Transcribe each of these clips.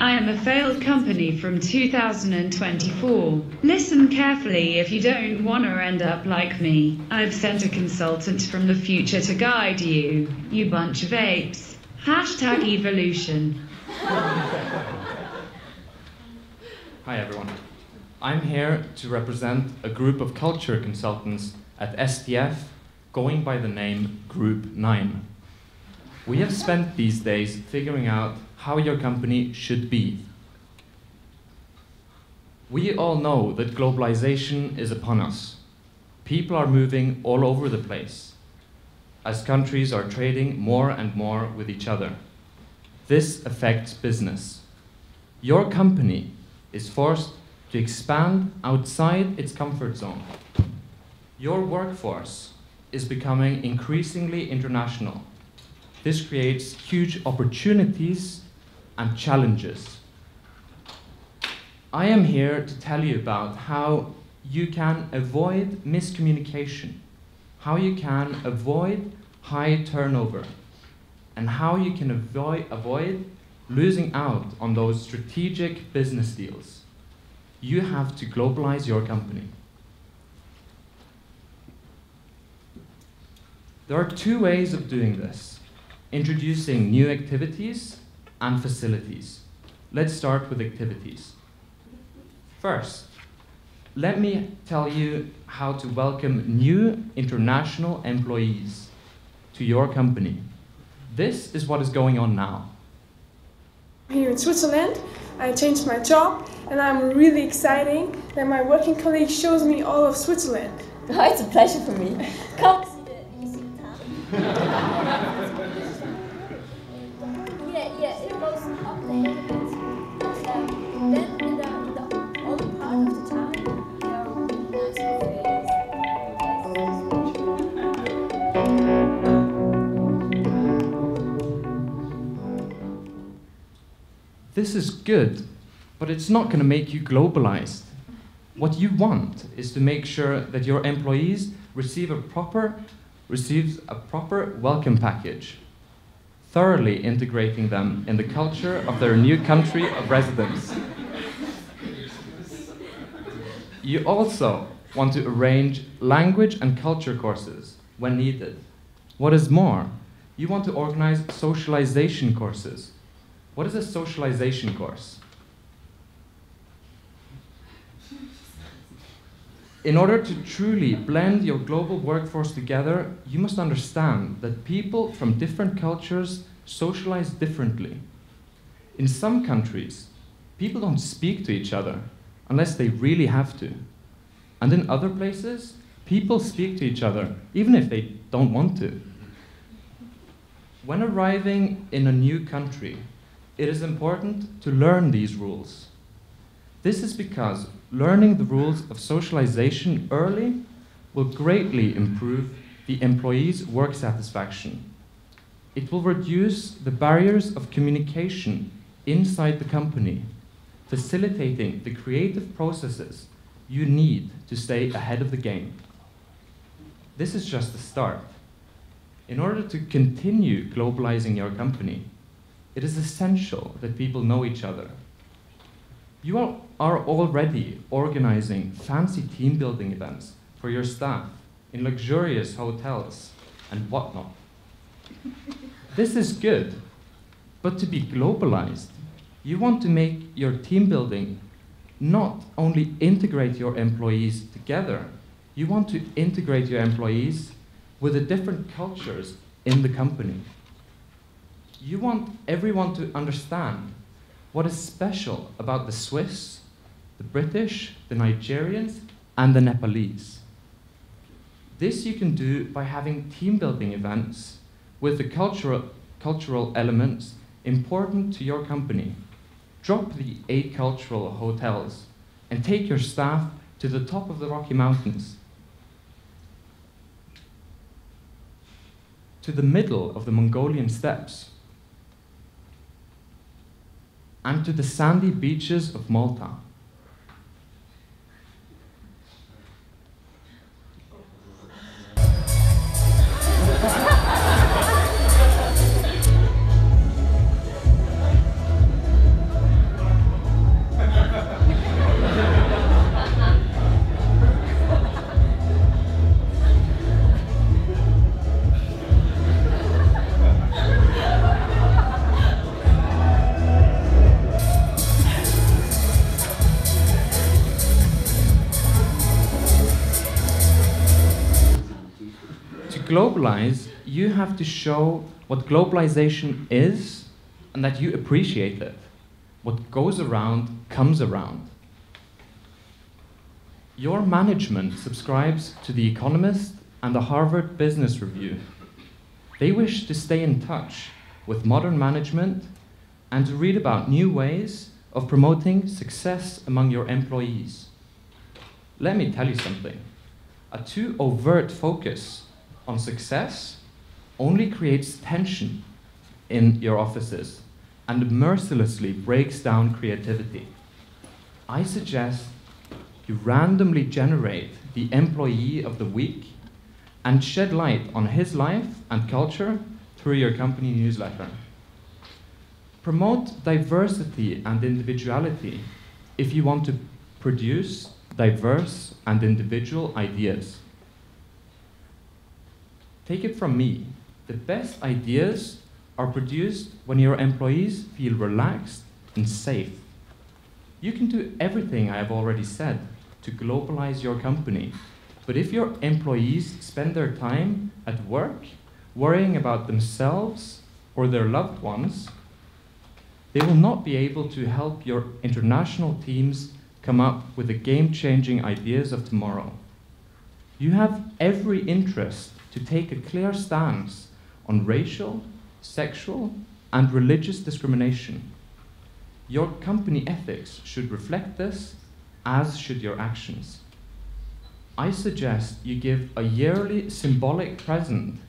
I am a failed company from 2024. Listen carefully if you don't want to end up like me. I've sent a consultant from the future to guide you. You bunch of apes. Hashtag evolution. Hi everyone. I'm here to represent a group of culture consultants at STF going by the name Group 9. We have spent these days figuring out how your company should be. We all know that globalization is upon us. People are moving all over the place as countries are trading more and more with each other. This affects business. Your company is forced to expand outside its comfort zone. Your workforce is becoming increasingly international. This creates huge opportunities and challenges. I am here to tell you about how you can avoid miscommunication, how you can avoid high turnover, and how you can avoid losing out on those strategic business deals. You have to globalize your company. There are two ways of doing this: introducing new activities and facilities. Let's start with activities. First, let me tell you how to welcome new international employees to your company. This is what is going on now. Here in Switzerland, I changed my job and I'm really excited that my working colleague shows me all of Switzerland. Oh, it's a pleasure for me. Come see the museum town. Yeah, it goes up the hill a bit. Then in the other part of the town, there are really nice cafes. This is good, but it's not going to make you globalized. What you want is to make sure that your employees receive a proper welcome package, thoroughly integrating them in the culture of their new country of residence. You also want to arrange language and culture courses when needed. What is more, you want to organize socialization courses. What is a socialization course? In order to truly blend your global workforce together, you must understand that people from different cultures socialize differently. In some countries, people don't speak to each other unless they really have to. And in other places, people speak to each other even if they don't want to. When arriving in a new country, it is important to learn these rules. This is because learning the rules of socialization early will greatly improve the employee's work satisfaction. It will reduce the barriers of communication inside the company, facilitating the creative processes you need to stay ahead of the game. This is just the start. In order to continue globalizing your company, it is essential that people know each other. You are already organizing fancy team building events for your staff in luxurious hotels and whatnot. This is good, but to be globalized, you want to make your team building not only integrate your employees together, you want to integrate your employees with the different cultures in the company. You want everyone to understand what is special about the Swiss, the British, the Nigerians, and the Nepalese. This you can do by having team building events with the cultural elements important to your company. Drop the acultural hotels and take your staff to the top of the Rocky Mountains, to the middle of the Mongolian steppes, and to the sandy beaches of Malta. globalize, you have to show what globalization is and that you appreciate it. What goes around comes around. Your management subscribes to The Economist and the Harvard Business Review. They wish to stay in touch with modern management and to read about new ways of promoting success among your employees. Let me tell you something. A too overt focus on success only creates tension in your offices and mercilessly breaks down creativity. I suggest you randomly generate the employee of the week and shed light on his life and culture through your company newsletter. Promote diversity and individuality if you want to produce diverse and individual ideas. Take it from me, the best ideas are produced when your employees feel relaxed and safe. You can do everything I have already said to globalize your company, but if your employees spend their time at work worrying about themselves or their loved ones, they will not be able to help your international teams come up with the game-changing ideas of tomorrow. You have every interest to take a clear stance on racial, sexual, and religious discrimination. Your company ethics should reflect this, as should your actions. I suggest you give a yearly symbolic present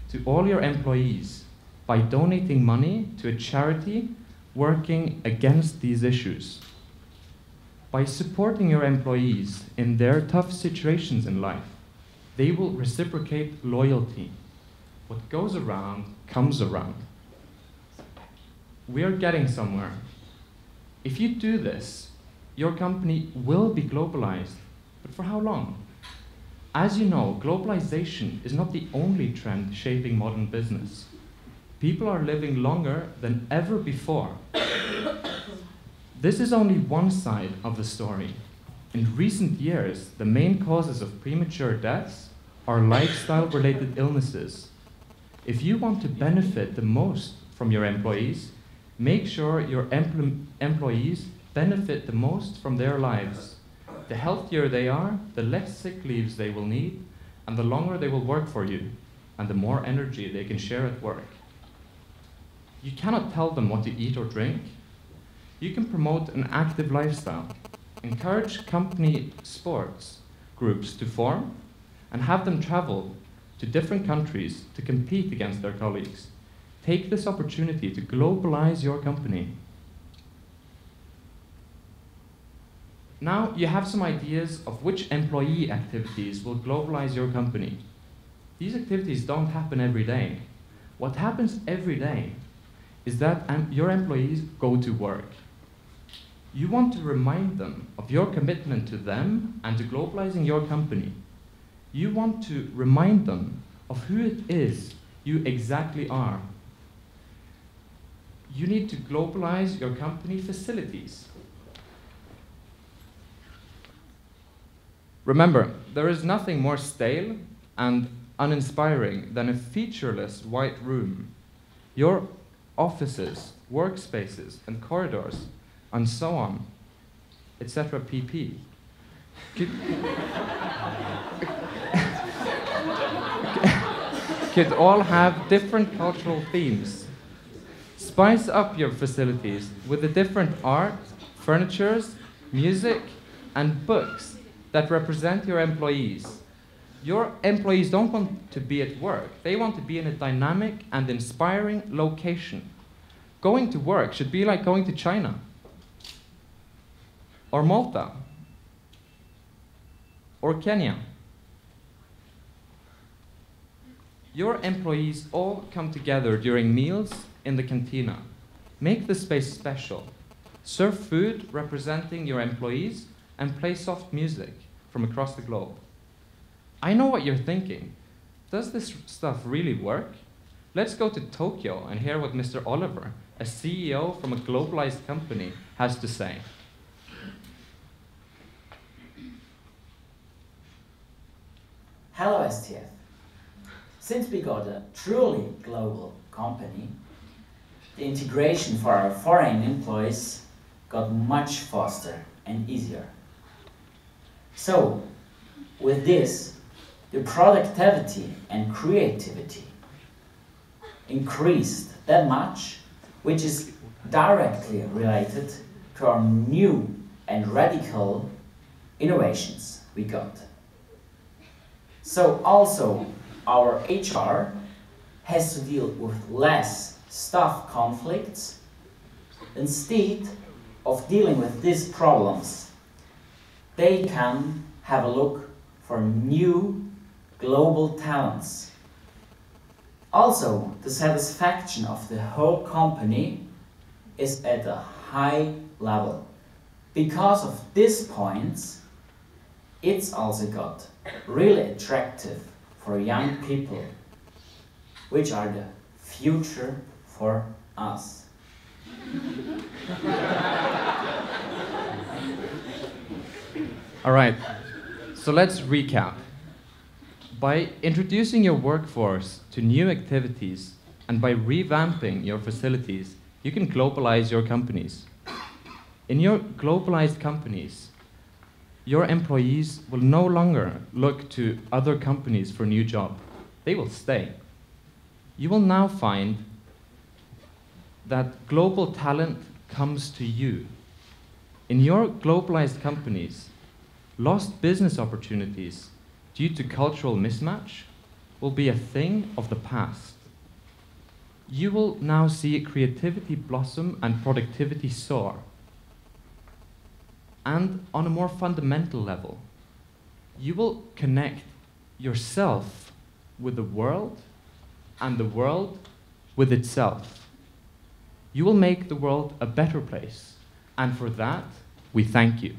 to all your employees by donating money to a charity working against these issues. By supporting your employees in their tough situations in life, they will reciprocate loyalty. What goes around comes around. We are getting somewhere. If you do this, your company will be globalized. But for how long? As you know, globalization is not the only trend shaping modern business. People are living longer than ever before. This is only one side of the story. In recent years, the main causes of premature deaths are lifestyle-related illnesses. If you want to benefit the most from your employees, make sure your employees benefit the most from their lives. The healthier they are, the less sick leaves they will need, and the longer they will work for you, and the more energy they can share at work. You cannot tell them what to eat or drink. You can promote an active lifestyle, encourage company sports groups to form, and have them travel to different countries to compete against their colleagues. Take this opportunity to globalize your company. Now you have some ideas of which employee activities will globalize your company. These activities don't happen every day. What happens every day is that your employees go to work. You want to remind them of your commitment to them and to globalizing your company. You want to remind them of who it is you exactly are. You need to globalize your company facilities. Remember, there is nothing more stale and uninspiring than a featureless white room. Your offices, workspaces, and corridors, and so on, etc. pp. Could all have different cultural themes. Spice up your facilities with the different art, furnitures, music, and books that represent your employees. Your employees don't want to be at work. They want to be in a dynamic and inspiring location. Going to work should be like going to China, or Malta, or Kenya. Your employees all come together during meals in the cantina. Make the space special. Serve food representing your employees and play soft music from across the globe. I know what you're thinking. Does this stuff really work? Let's go to Tokyo and hear what Mr. Oliver, a CEO from a globalized company, has to say. Hello, STF. Since we got a truly global company, the integration for our foreign employees got much faster and easier. So, with this, the productivity and creativity increased that much, which is directly related to our new and radical innovations we got. So also our HR has to deal with less staff conflicts. Instead of dealing with these problems, they can have a look for new global talents. Also, the satisfaction of the whole company is at a high level. Because of these points, it's also got really attractive for young people, which are the future for us. All right, so let's recap. By introducing your workforce to new activities and by revamping your facilities, you can globalize your companies. In your globalized companies, your employees will no longer look to other companies for a new job. They will stay. You will now find that global talent comes to you. In your globalized companies, lost business opportunities due to cultural mismatch will be a thing of the past. You will now see creativity blossom and productivity soar. And on a more fundamental level, you will connect yourself with the world and the world with itself. You will make the world a better place, and for that, we thank you.